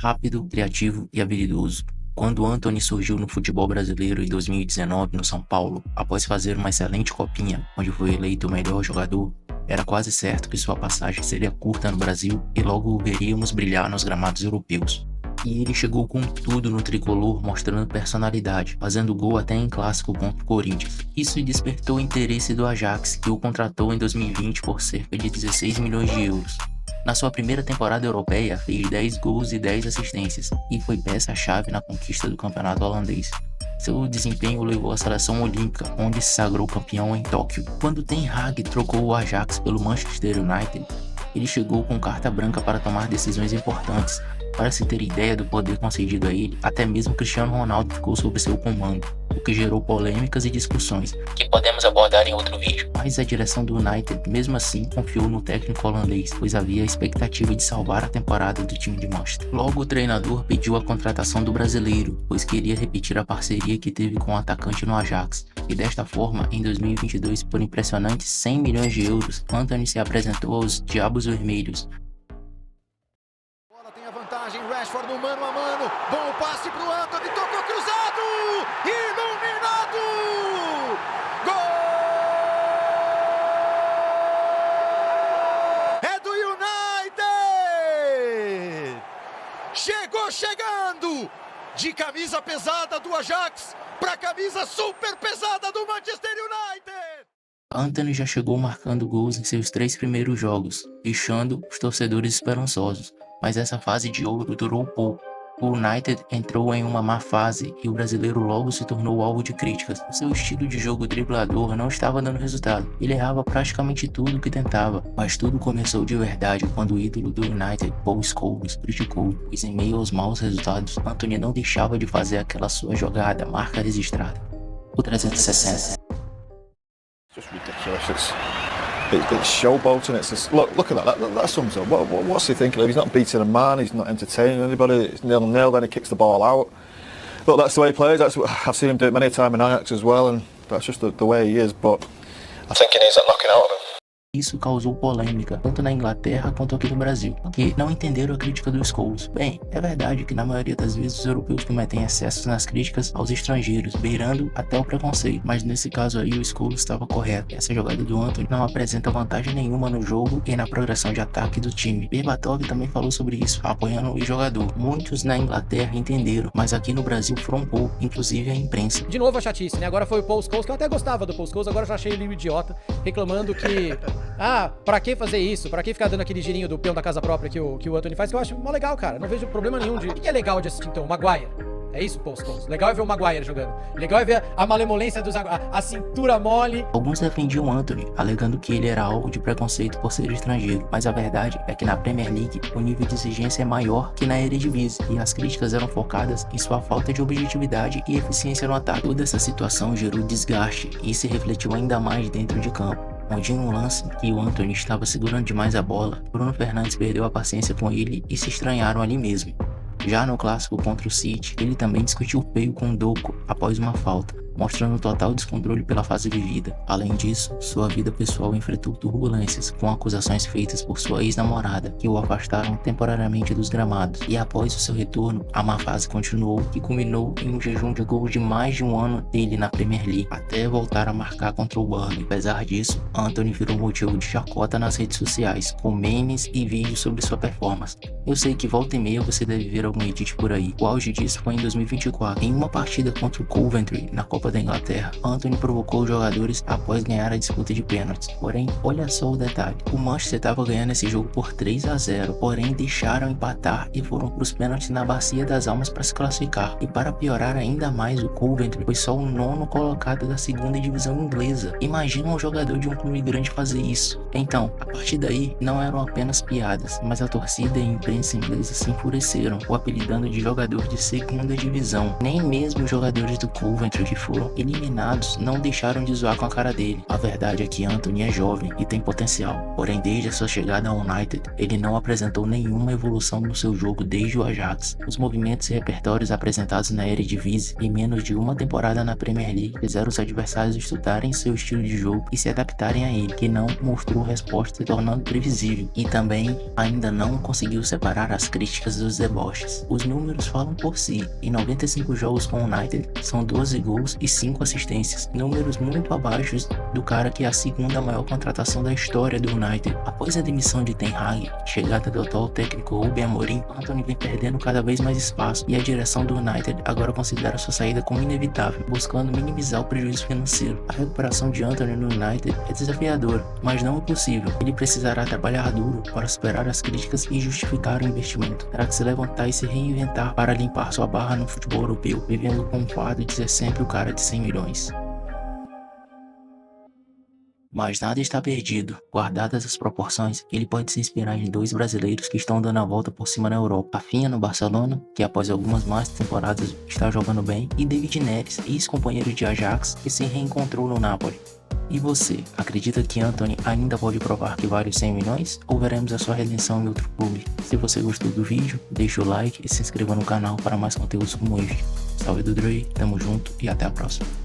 rápido, criativo e habilidoso. Quando Antony surgiu no futebol brasileiro em 2019 no São Paulo, após fazer uma excelente copinha, onde foi eleito o melhor jogador, era quase certo que sua passagem seria curta no Brasil e logo o veríamos brilhar nos gramados europeus. E ele chegou com tudo no tricolor, mostrando personalidade, fazendo gol até em clássico contra o Corinthians. Isso despertou o interesse do Ajax, que o contratou em 2020 por cerca de 16 milhões de euros. Na sua primeira temporada europeia, fez 10 gols e 10 assistências, e foi peça-chave na conquista do campeonato holandês. Seu desempenho o levou à seleção olímpica, onde se sagrou campeão em Tóquio. Quando Ten Hag trocou o Ajax pelo Manchester United, ele chegou com carta branca para tomar decisões importantes. Para se ter ideia do poder concedido a ele, até mesmo Cristiano Ronaldo ficou sob seu comando, o que gerou polêmicas e discussões, que podemos abordar em outro vídeo. Mas a direção do United, mesmo assim, confiou no técnico holandês, pois havia a expectativa de salvar a temporada do time de Manchester. Logo, o treinador pediu a contratação do brasileiro, pois queria repetir a parceria que teve com o atacante no Ajax. E desta forma, em 2022, por impressionantes 100 milhões de euros, Antony se apresentou aos Diabos Vermelhos. Rashford no mano a mano, bom passe pro Antony, tocou cruzado, iluminado, gol! É do United! Chegou chegando, de camisa pesada do Ajax para camisa super pesada do Manchester United! Antony já chegou marcando gols em seus 3 primeiros jogos, deixando os torcedores esperançosos. Mas essa fase de ouro durou pouco. O United entrou em uma má fase e o brasileiro logo se tornou alvo de críticas. Seu estilo de jogo driblador não estava dando resultado. Ele errava praticamente tudo que tentava. Mas tudo começou de verdade quando o ídolo do United, Paul Scholes, criticou, pois em meio aos maus resultados, Antony não deixava de fazer aquela sua jogada, marca registrada. O 360. Just ridiculous. It's showboating. It's just, look at that. That sums up. What's he thinking of? He's not beating a man. He's not entertaining anybody. It's 0-0. Then he kicks the ball out. But that's the way he plays. I've seen him do it many times in Ajax as well, and that's just the way he is. But I think he needs that knocking out of him. Isso causou polêmica, tanto na Inglaterra quanto aqui no Brasil, que não entenderam a crítica dos Scholes. Bem, é verdade que na maioria das vezes os europeus cometem excessos nas críticas aos estrangeiros, beirando até o preconceito, mas nesse caso aí o Scholes estava correto. Essa jogada do Antony não apresenta vantagem nenhuma no jogo e na progressão de ataque do time. Berbatov também falou sobre isso, apoiando o jogador. Muitos na Inglaterra entenderam, mas aqui no Brasil foram um pouco, inclusive a imprensa. De novo a chatice, né? Agora foi o Paul Scholes, que eu até gostava do Paul Scholes, agora eu já achei ele um idiota, reclamando que pra que fazer isso? Pra que ficar dando aquele girinho do peão da casa própria que o Antony faz? Que eu acho mó legal, cara. Não vejo problema nenhum de... O que é legal de assistir, então? Maguire. É isso, Paul Scholes. Legal é ver o Maguire jogando. Legal é ver a malemolência dos... a cintura mole. Alguns defendiam Antony, alegando que ele era alvo de preconceito por ser estrangeiro. Mas a verdade é que na Premier League, o nível de exigência é maior que na Eredivisie. E as críticas eram focadas em sua falta de objetividade e eficiência no ataque. Toda essa situação gerou desgaste e se refletiu ainda mais dentro de campo. Onde em um lance que o Antony estava segurando demais a bola, Bruno Fernandes perdeu a paciência com ele e se estranharam ali mesmo. Já no clássico contra o City, ele também discutiu feio com o Doku após uma falta, mostrando total descontrole pela fase vivida. Além disso, sua vida pessoal enfrentou turbulências, com acusações feitas por sua ex-namorada, que o afastaram temporariamente dos gramados. E após o seu retorno, a má fase continuou e culminou em um jejum de gols de mais de um ano dele na Premier League, até voltar a marcar contra o Burnley. Apesar disso, Antony virou motivo de chacota nas redes sociais, com memes e vídeos sobre sua performance. Eu sei que volta e meia você deve ver algum edit por aí. O auge disso foi em 2024, em uma partida contra o Coventry, na Copa da Inglaterra. Antony provocou os jogadores após ganhar a disputa de pênaltis. Porém, olha só o detalhe. O Manchester estava ganhando esse jogo por 3-0, porém deixaram empatar e foram para os pênaltis na Bacia das Almas para se classificar. E para piorar ainda mais, o Coventry foi só o 9º colocado da 2ª divisão inglesa. Imagina um jogador de um clube grande fazer isso. Então, a partir daí, não eram apenas piadas, mas a torcida e a imprensa inglesa se enfureceram, o apelidando de jogador de 2ª divisão. Nem mesmo os jogadores do Coventry, que foram foram eliminados não deixaram de zoar com a cara dele. A verdade é que Antony é jovem e tem potencial, porém desde a sua chegada ao United, ele não apresentou nenhuma evolução no seu jogo desde o Ajax. Os movimentos e repertórios apresentados na Eredivisie em menos de uma temporada na Premier League fizeram os adversários estudarem seu estilo de jogo e se adaptarem a ele, que não mostrou resposta, se tornando previsível, e também ainda não conseguiu separar as críticas dos deboches. Os números falam por si. Em 95 jogos com o United, são 12 gols e 5 assistências, números muito abaixo do cara que é a segunda maior contratação da história do United. Após a demissão de Ten Hag, chegada do atual técnico Ruben Amorim, Antony vem perdendo cada vez mais espaço e a direção do United agora considera sua saída como inevitável, buscando minimizar o prejuízo financeiro. A recuperação de Antony no United é desafiadora, mas não impossível. Ele precisará trabalhar duro para superar as críticas e justificar o investimento. Terá que se levantar e se reinventar para limpar sua barra no futebol europeu, vivendo com o fardo de ser sempre o cara de 100 milhões. Mas nada está perdido. Guardadas as proporções, ele pode se inspirar em dois brasileiros que estão dando a volta por cima na Europa. Rafinha no Barcelona, que após algumas más temporadas está jogando bem, e David Neres, ex-companheiro de Ajax, que se reencontrou no Napoli. E você, acredita que Antony ainda pode provar que vale os 100 milhões? Ou veremos a sua redenção em outro clube? Se você gostou do vídeo, deixa o like e se inscreva no canal para mais conteúdos como este. Salve do Dre, tamo junto e até a próxima.